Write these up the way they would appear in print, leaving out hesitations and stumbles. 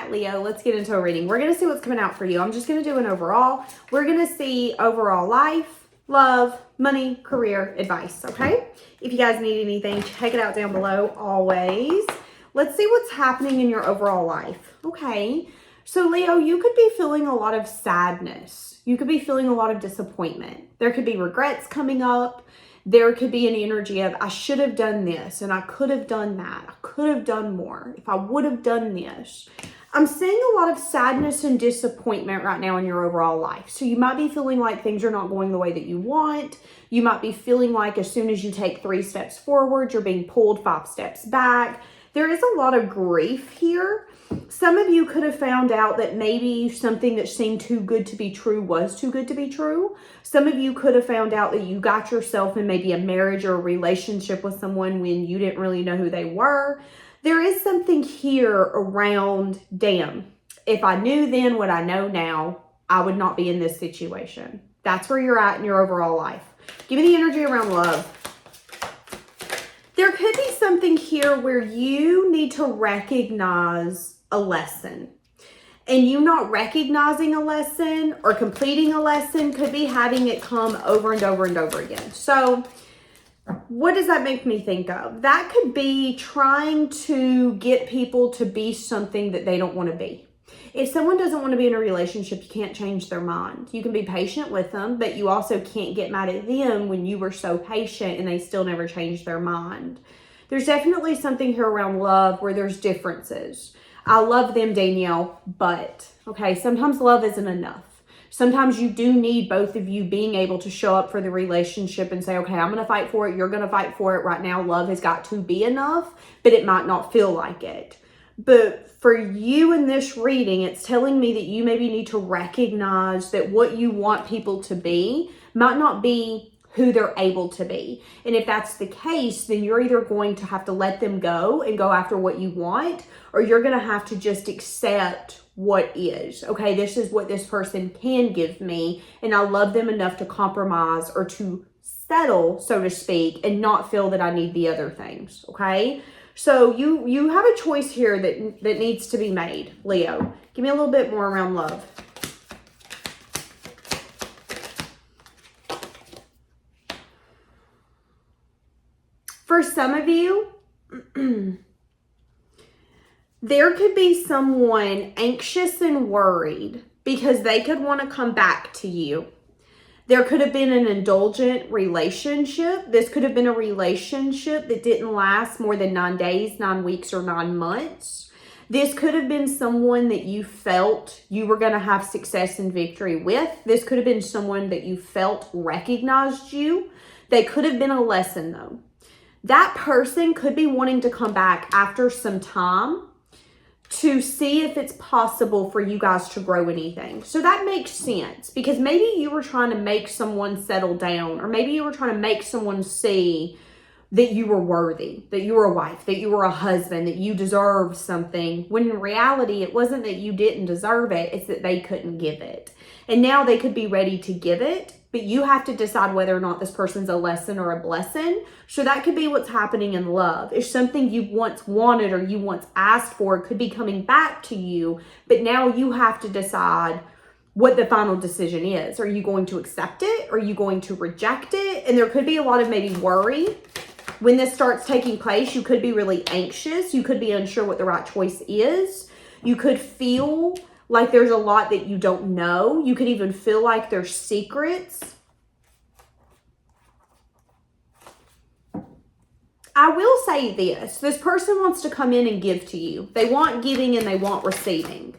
right, Leo, let's get into a reading. We're going to see what's coming out for you. I'm just going to do an overall. We're going to see overall life, love, money, career, advice, okay? If you guys need anything, check it out down below always. Let's see what's happening in your overall life, okay? So, Leo, you could be feeling a lot of sadness. You could be feeling a lot of disappointment. There could be regrets coming up. There could be an energy of, I should have done this and I could have done that. I could have done more if I would have done this. I'm seeing a lot of sadness and disappointment right now in your overall life. So you might be feeling like things are not going the way that you want. You might be feeling like as soon as you take 3 steps forward, you're being pulled 5 steps back. There is a lot of grief here. Some of you could have found out that maybe something that seemed too good to be true was too good to be true. Some of you could have found out that you got yourself in maybe a marriage or a relationship with someone when you didn't really know who they were. There is something here around, damn, if I knew then what I know now, I would not be in this situation. That's where you're at in your overall life. Give me the energy around love. There could be something here where you need to recognize a lesson. And you not recognizing a lesson or completing a lesson could be having it come over and over and over again. So what does that make me think of? That could be trying to get people to be something that they don't want to be. If someone doesn't want to be in a relationship, you can't change their mind. You can be patient with them, but you also can't get mad at them when you were so patient and they still never changed their mind. There's definitely something here around love where there's differences. I love them, Danielle, but, okay, sometimes love isn't enough. Sometimes you do need both of you being able to show up for the relationship and say, okay, I'm going to fight for it. You're going to fight for it. Right now, love has got to be enough, but it might not feel like it. But for you in this reading, it's telling me that you maybe need to recognize that what you want people to be might not be who they're able to be. And if that's the case, then you're either going to have to let them go and go after what you want, or you're going to have to just accept what is. Okay, this is what this person can give me, and I love them enough to compromise or to settle, so to speak, and not feel that I need the other things. Okay, so you have a choice here that needs to be made, Leo. Give me a little bit more around love. For some of you, there could be someone anxious and worried because they could want to come back to you. There could have been an indulgent relationship. This could have been a relationship that didn't last more than 9 days, 9 weeks, or 9 months. This could have been someone that you felt you were going to have success and victory with. This could have been someone that you felt recognized you. They could have been a lesson, though. That person could be wanting to come back after some time to see if it's possible for you guys to grow anything. So that makes sense because maybe you were trying to make someone settle down, or maybe you were trying to make someone see that you were worthy, that you were a wife, that you were a husband, that you deserved something, when in reality, it wasn't that you didn't deserve it, it's that they couldn't give it. And now they could be ready to give it, but you have to decide whether or not this person's a lesson or a blessing. So that could be what's happening in love. If something you once wanted or you once asked for could be coming back to you, but now you have to decide what the final decision is. Are you going to accept it? Are you going to reject it? And there could be a lot of maybe worry. When this starts taking place, you could be really anxious. You could be unsure what the right choice is. You could feel like there's a lot that you don't know. You could even feel like there's secrets. I will say this person wants to come in and give to you. They want giving and they want receiving.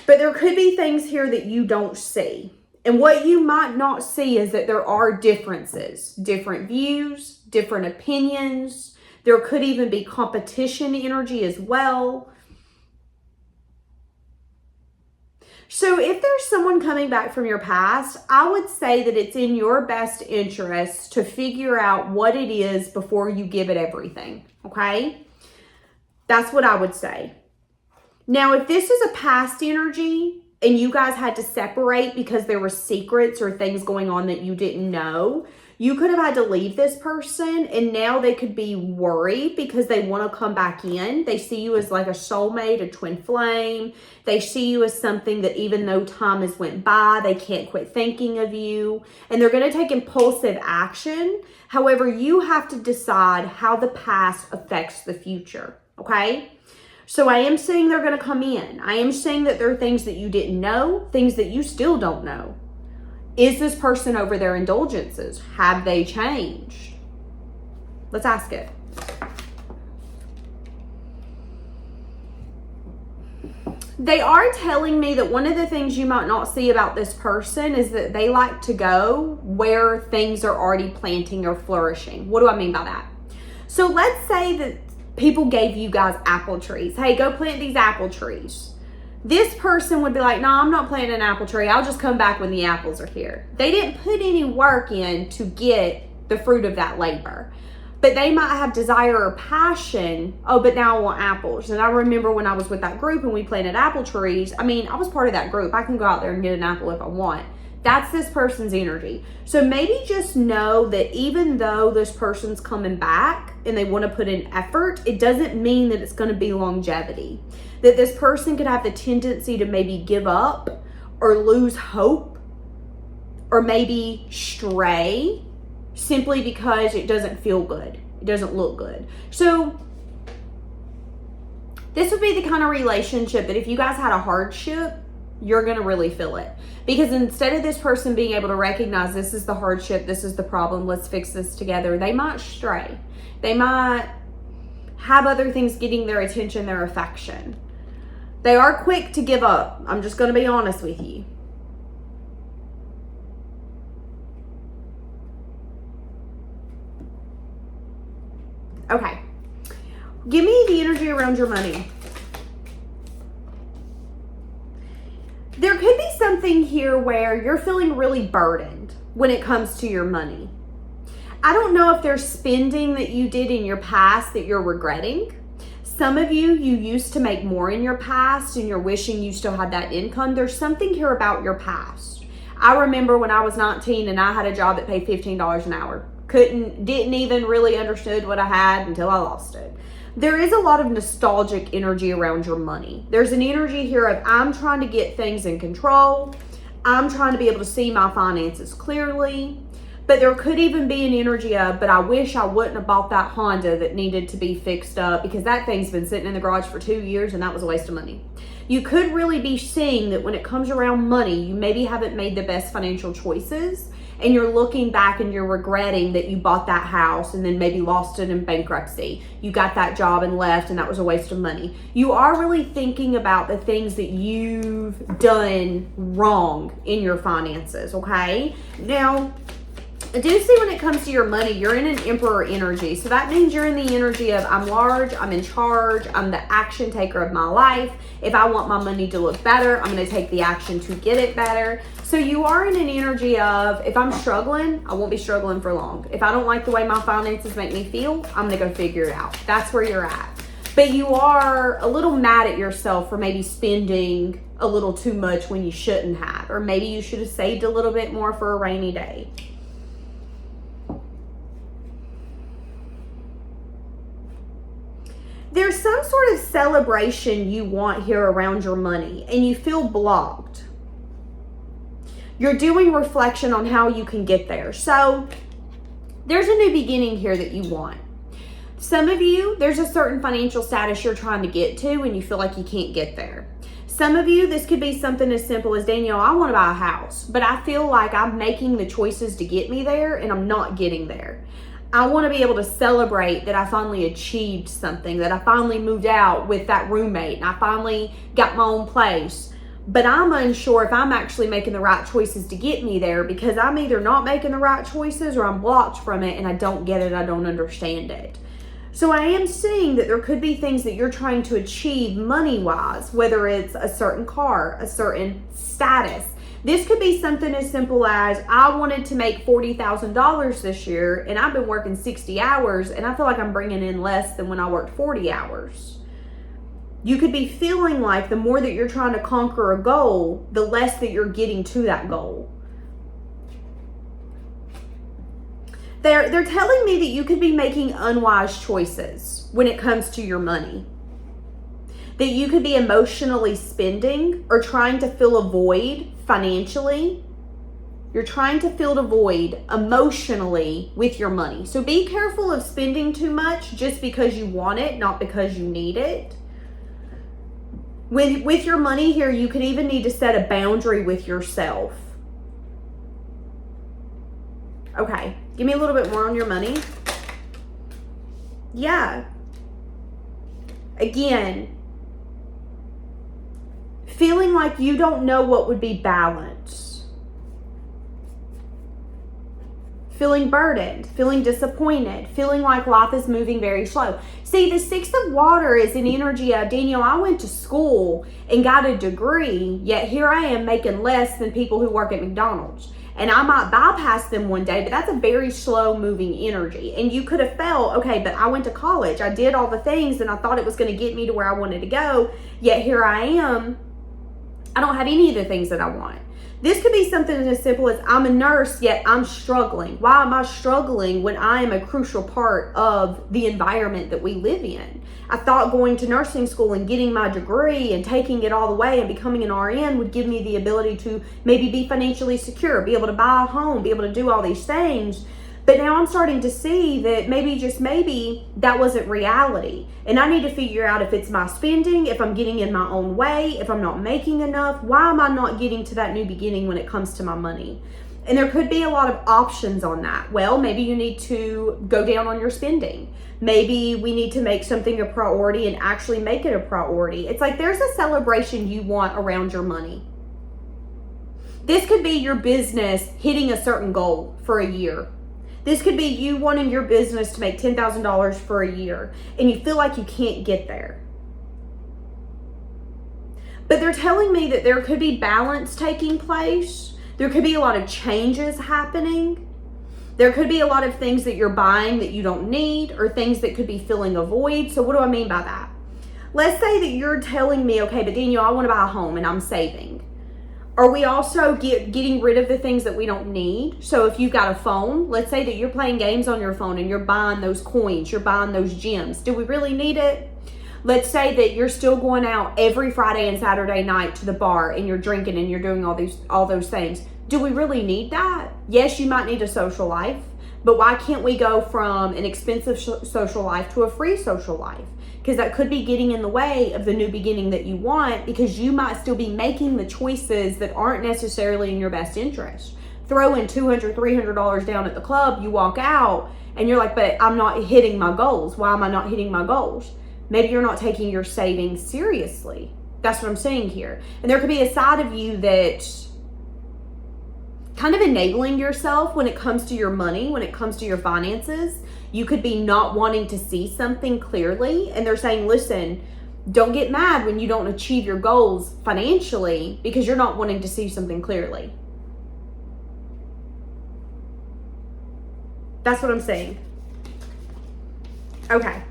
But there could be things here that you don't see. And what you might not see is that there are differences, different views, different opinions. There could even be competition energy as well. So if there's someone coming back from your past, I would say that it's in your best interest to figure out what it is before you give it everything, okay? That's what I would say. Now, if this is a past energy and you guys had to separate because there were secrets or things going on that you didn't know, You could have had to leave this person, and now they could be worried because they want to come back in. They see you as like a soulmate, a twin flame. They see you as something that even though time has went by, they can't quit thinking of you. And they're going to take impulsive action. However, you have to decide how the past affects the future, okay? So I am saying they're going to come in. I am saying that there are things that you didn't know, things that you still don't know. Is this person over their indulgences? Have they changed? Let's ask it. They are telling me that one of the things you might not see about this person is that they like to go where things are already planting or flourishing. What do I mean by that? So let's say that people gave you guys apple trees. Hey, go plant these apple trees. This person would be like, no, I'm not planting an apple tree. I'll just come back when the apples are here. They didn't put any work in to get the fruit of that labor. But they might have desire or passion. Oh, but now I want apples. And I remember when I was with that group and we planted apple trees. I mean, I was part of that group. I can go out there and get an apple if I want. That's this person's energy. So maybe just know that even though this person's coming back and they want to put in effort, it doesn't mean that it's going to be longevity. That this person could have the tendency to maybe give up or lose hope or maybe stray simply because it doesn't feel good. It doesn't look good. So this would be the kind of relationship that if you guys had a hardship, you're going to really feel it. Because instead of this person being able to recognize this is the hardship, this is the problem, let's fix this together, they might stray. They might have other things getting their attention, their affection. They are quick to give up. I'm just going to be honest with you. Okay. Give me the energy around your money. There could be something here where you're feeling really burdened when it comes to your money. I don't know if there's spending that you did in your past that you're regretting. Some of you used to make more in your past and you're wishing you still had that income. There's something here about your past. I remember when I was 19 and I had a job that paid $15 an hour. Didn't even really understood what I had until I lost it. There is a lot of nostalgic energy around your money. There's an energy here of I'm trying to get things in control. I'm trying to be able to see my finances clearly. But there could even be an energy of, but I wish I wouldn't have bought that Honda that needed to be fixed up because that thing's been sitting in the garage for 2 years and that was a waste of money. You could really be seeing that when it comes around money, you maybe haven't made the best financial choices and you're looking back and you're regretting that you bought that house and then maybe lost it in bankruptcy. You got that job and left and that was a waste of money. You are really thinking about the things that you've done wrong in your finances, okay? Now, I do see when it comes to your money, you're in an emperor energy. So that means you're in the energy of I'm large, I'm in charge, I'm the action taker of my life. If I want my money to look better, I'm going to take the action to get it better. So you are in an energy of if I'm struggling, I won't be struggling for long. If I don't like the way my finances make me feel, I'm going to go figure it out. That's where you're at. But you are a little mad at yourself for maybe spending a little too much when you shouldn't have. Or maybe you should have saved a little bit more for a rainy day. There's some sort of celebration you want here around your money and you feel blocked. You're doing reflection on how you can get there. So there's a new beginning here that you want. Some of you, there's a certain financial status you're trying to get to and you feel like you can't get there. Some of you, this could be something as simple as, Danielle, I want to buy a house, but I feel like I'm making the choices to get me there and I'm not getting there. I want to be able to celebrate that I finally achieved something, that I finally moved out with that roommate and I finally got my own place. But I'm unsure if I'm actually making the right choices to get me there because I'm either not making the right choices or I'm blocked from it and I don't get it, I don't understand it. So I am seeing that there could be things that you're trying to achieve money-wise, whether it's a certain car, a certain status. This could be something as simple as I wanted to make $40,000 this year and I've been working 60 hours and I feel like I'm bringing in less than when I worked 40 hours. You could be feeling like the more that you're trying to conquer a goal, the less that you're getting to that goal. They're telling me that you could be making unwise choices when it comes to your money. That you could be emotionally spending or trying to fill a void financially. You're trying to fill a void emotionally with your money. So be careful of spending too much just because you want it, not because you need it. With your money here, you could even need to set a boundary with yourself. Okay, give me a little bit more on your money. Yeah. Again, feeling like you don't know what would be balance. Feeling burdened, feeling disappointed, feeling like life is moving very slow. See, the Six of Water is an energy of, Daniel, I went to school and got a degree, yet here I am making less than people who work at McDonald's. And I might bypass them one day, but that's a very slow moving energy. And you could have felt, okay, but I went to college. I did all the things and I thought it was going to get me to where I wanted to go. Yet here I am. I don't have any of the things that I want. This could be something as simple as I'm a nurse, yet I'm struggling. Why am I struggling when I am a crucial part of the environment that we live in? I thought going to nursing school and getting my degree and taking it all the way and becoming an RN would give me the ability to maybe be financially secure, be able to buy a home, be able to do all these things. But now I'm starting to see that maybe, just maybe, that wasn't reality. And I need to figure out if it's my spending, if I'm getting in my own way, if I'm not making enough. Why am I not getting to that new beginning when it comes to my money? And there could be a lot of options on that. Well, maybe you need to go down on your spending. Maybe we need to make something a priority and actually make it a priority. It's like there's a celebration you want around your money. This could be your business hitting a certain goal for a year. This could be you wanting your business to make $10,000 for a year and you feel like you can't get there. But they're telling me that there could be balance taking place. There could be a lot of changes happening. There could be a lot of things that you're buying that you don't need or things that could be filling a void. So what do I mean by that? Let's say that you're telling me, okay, but Daniel, I want to buy a home and I'm saving. Are we also getting rid of the things that we don't need? So if you've got a phone, let's say that you're playing games on your phone and you're buying those coins, you're buying those gems. Do we really need it? Let's say that you're still going out every Friday and Saturday night to the bar and you're drinking and you're doing all those things. Do we really need that? Yes, you might need a social life, but why can't we go from an expensive social life to a free social life? Because that could be getting in the way of the new beginning that you want, because you might still be making the choices that aren't necessarily in your best interest. Throw in $200, $300 down at the club, you walk out and you're like, but I'm not hitting my goals. Why am I not hitting my goals? Maybe you're not taking your savings seriously. That's what I'm saying here. And there could be a side of you that's kind of enabling yourself when it comes to your money, when it comes to your finances. You could be not wanting to see something clearly. And they're saying, listen, don't get mad when you don't achieve your goals financially because you're not wanting to see something clearly. That's what I'm saying. Okay.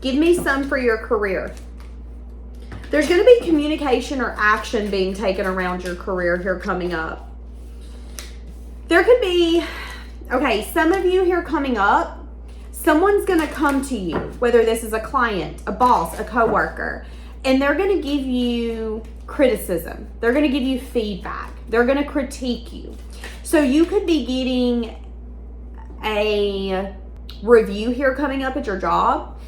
Give me some for your career. There's going to be communication or action being taken around your career here coming up. There could be, okay, some of you here coming up, someone's going to come to you, whether this is a client, a boss, a coworker, and they're going to give you criticism. They're going to give you feedback. They're going to critique you. So you could be getting a review here coming up at your job.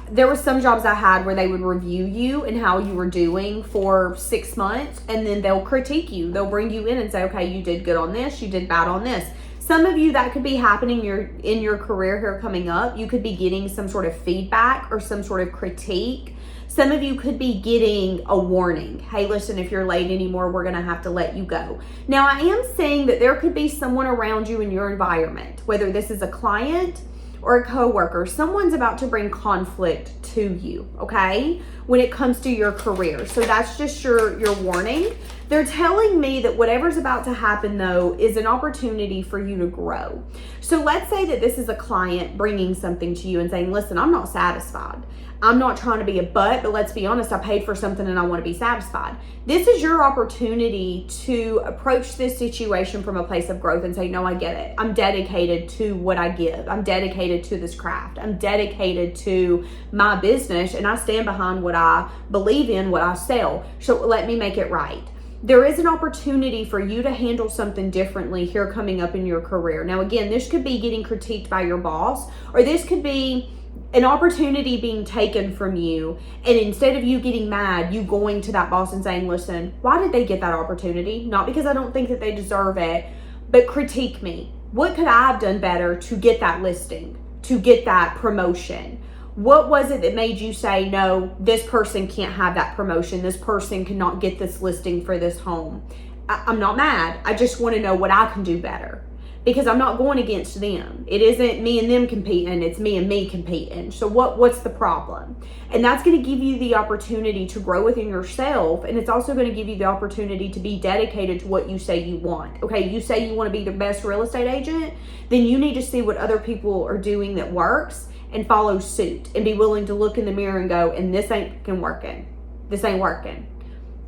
There were some jobs I had where they would review you and how you were doing for 6 months, and then they'll critique you. They'll bring you in and say, okay, you did good on this, you did bad on this. Some of you, that could be happening in your career here coming up. You could be getting some sort of feedback or some sort of critique. Some of you could be getting a warning. Hey, listen, if you're late anymore, we're going to have to let you go. Now, I am saying that there could be someone around you in your environment, whether this is a client or a coworker. Someone's about to bring conflict to you, okay, when it comes to your career. So that's just your warning. They're telling me that whatever's about to happen, though, is an opportunity for you to grow. So let's say that this is a client bringing something to you and saying, listen, I'm not satisfied. I'm not trying to be a butt, but let's be honest, I paid for something and I want to be satisfied. This is your opportunity to approach this situation from a place of growth and say, no, I get it. I'm dedicated to what I give. I'm dedicated to this craft. I'm dedicated to my business, and I stand behind what I believe in, what I sell. So let me make it right. There is an opportunity for you to handle something differently here coming up in your career. Now, again, this could be getting critiqued by your boss, or this could be an opportunity being taken from you, and instead of you getting mad, you going to that boss and saying, listen, why did they get that opportunity? Not because I don't think that they deserve it, but critique me. What could I have done better to get that listing, to get that promotion? What was it that made you say, no, this person can't have that promotion, this person cannot get this listing for this home? I'm not mad. I just want to know what I can do better, because I'm not going against them. It isn't me and them competing, it's me and me competing. So what's the problem? And that's going to give you the opportunity to grow within yourself, and it's also going to give you the opportunity to be dedicated to what you say you want. Okay, you say you want to be the best real estate agent, then you need to see what other people are doing that works and follow suit, and be willing to look in the mirror and go, and this ain't working. This ain't working.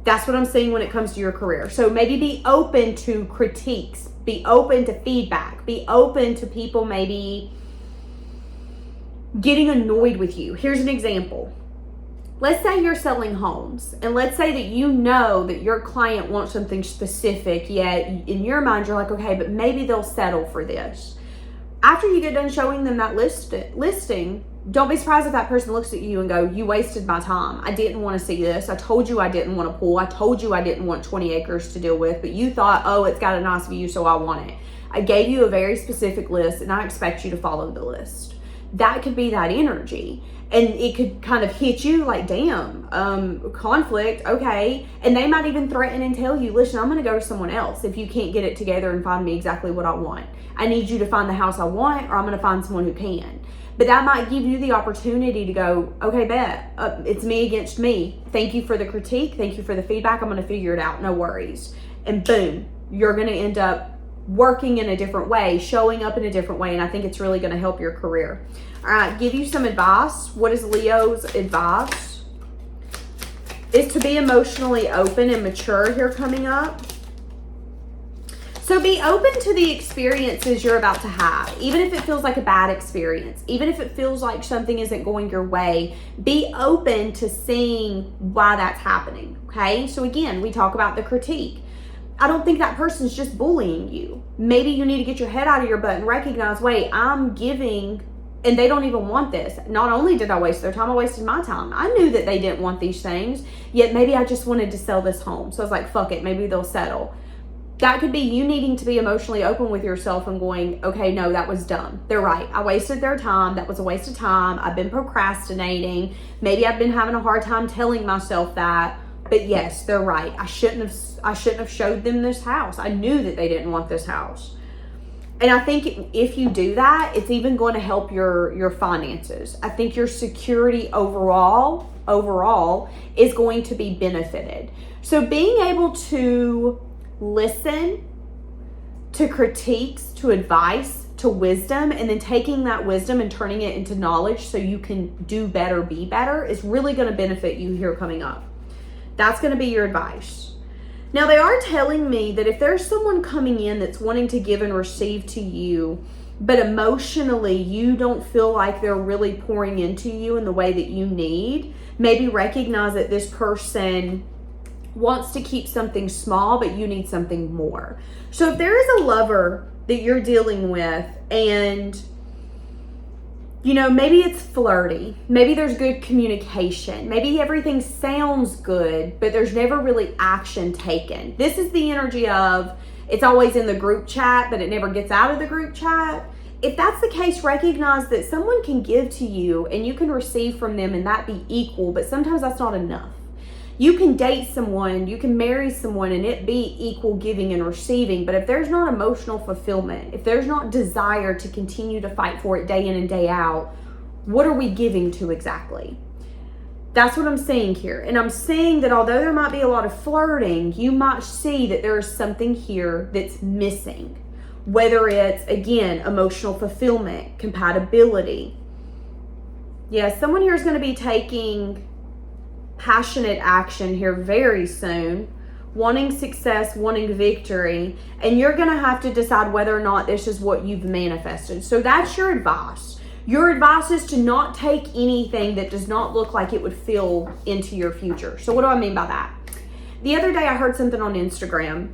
That's what I'm seeing when it comes to your career. So maybe be open to critiques, be open to feedback, be open to people maybe getting annoyed with you. Here's an example. Let's say you're selling homes, and let's say that you know that your client wants something specific, yet in your mind you're like, okay, but maybe they'll settle for this. After you get done showing them that listing, don't be surprised if that person looks at you and go, you wasted my time. I didn't want to see this. I told you I didn't want a pool. I told you I didn't want 20 acres to deal with, but you thought, oh, it's got a nice view, so I want it. I gave you a very specific list, and I expect you to follow the list. That could be that energy. And it could kind of hit you like, damn, conflict, okay. And they might even threaten and tell you, listen, I'm going to go to someone else if you can't get it together and find me exactly what I want. I need you to find the house I want, or I'm going to find someone who can. But that might give you the opportunity to go, okay, bet, it's me against me. Thank you for the critique. Thank you for the feedback. I'm going to figure it out. No worries. And boom, you're going to end up working in a different way, showing up in a different way. And I think it's really going to help your career. All right, give you some advice. What is Leo's advice? Is to be emotionally open and mature here coming up. So be open to the experiences you're about to have, even if it feels like a bad experience, even if it feels like something isn't going your way. Be open to seeing why that's happening, okay? So again, we talk about the critique. I don't think that person's just bullying you. Maybe you need to get your head out of your butt and recognize, wait, I'm giving, and they don't even want this. Not only did I waste their time, I wasted my time. I knew that they didn't want these things, yet maybe I just wanted to sell this home. So I was like, fuck it, maybe they'll settle. That could be you needing to be emotionally open with yourself and going, okay, no, that was dumb. They're right. I wasted their time. That was a waste of time. I've been procrastinating. Maybe I've been having a hard time telling myself that. But yes, they're right. I shouldn't have showed them this house. I knew that they didn't want this house. And I think if you do that, it's even going to help your finances. I think your security overall is going to be benefited. So being able to listen to critiques, to advice, to wisdom, and then taking that wisdom and turning it into knowledge so you can do better, be better, is really going to benefit you here coming up. That's going to be your advice. Now, they are telling me that if there's someone coming in that's wanting to give and receive to you, but emotionally you don't feel like they're really pouring into you in the way that you need, maybe recognize that this person wants to keep something small, but you need something more. So if there is a lover that you're dealing with, and you know, maybe it's flirty, maybe there's good communication, maybe everything sounds good, but there's never really action taken. This is the energy of it's always in the group chat, but it never gets out of the group chat. If that's the case, recognize that someone can give to you and you can receive from them and that be equal, but sometimes that's not enough. You can date someone, you can marry someone, and it be equal giving and receiving. But if there's not emotional fulfillment, if there's not desire to continue to fight for it day in and day out, what are we giving to exactly? That's what I'm saying here. And I'm saying that although there might be a lot of flirting, you might see that there is something here that's missing. Whether it's, again, emotional fulfillment, compatibility. Yeah, someone here is going to be taking passionate action here very soon, wanting success, wanting victory, and you're going to have to decide whether or not this is what you've manifested. So that's your advice. Your advice is to not take anything that does not look like it would fill into your future. So what do I mean by that? The other day I heard something on Instagram,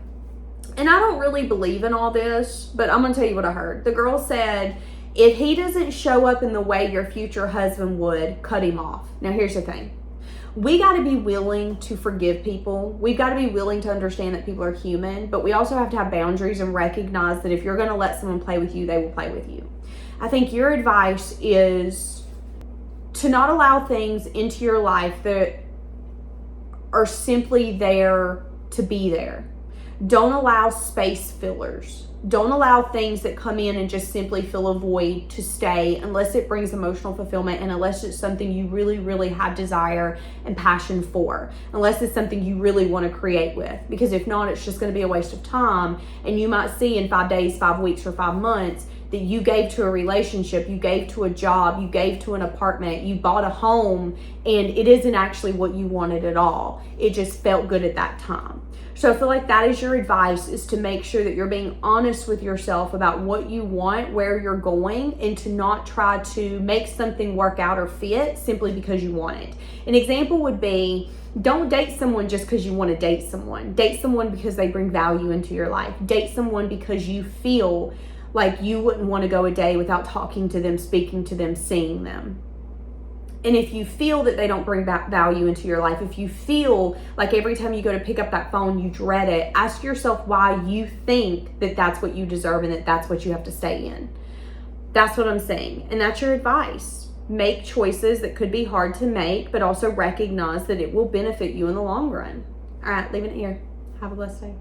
and I don't really believe in all this, but I'm going to tell you what I heard. The girl said, if he doesn't show up in the way your future husband would, cut him off. Now here's the thing. We got to be willing to forgive people. We've got to be willing to understand that people are human, but we also have to have boundaries and recognize that if you're going to let someone play with you, they will play with you. I think your advice is to not allow things into your life that are simply there to be there. Don't allow space fillers. Don't allow things that come in and just simply fill a void to stay unless it brings emotional fulfillment and unless it's something you really, really have desire and passion for. Unless it's something you really want to create with. Because if not, it's just going to be a waste of time. And you might see in 5 days, 5 weeks, or 5 months that you gave to a relationship, you gave to a job, you gave to an apartment, you bought a home, and it isn't actually what you wanted at all. It just felt good at that time. So I feel like that is your advice, is to make sure that you're being honest with yourself about what you want, where you're going, and to not try to make something work out or fit simply because you want it. An example would be, don't date someone just because you want to date someone. Date someone because they bring value into your life. Date someone because you feel like you wouldn't want to go a day without talking to them, speaking to them, seeing them. And if you feel that they don't bring back value into your life, if you feel like every time you go to pick up that phone, you dread it, ask yourself why you think that that's what you deserve and that that's what you have to stay in. That's what I'm saying. And that's your advice. Make choices that could be hard to make, but also recognize that it will benefit you in the long run. All right, leaving it here. Have a blessed day.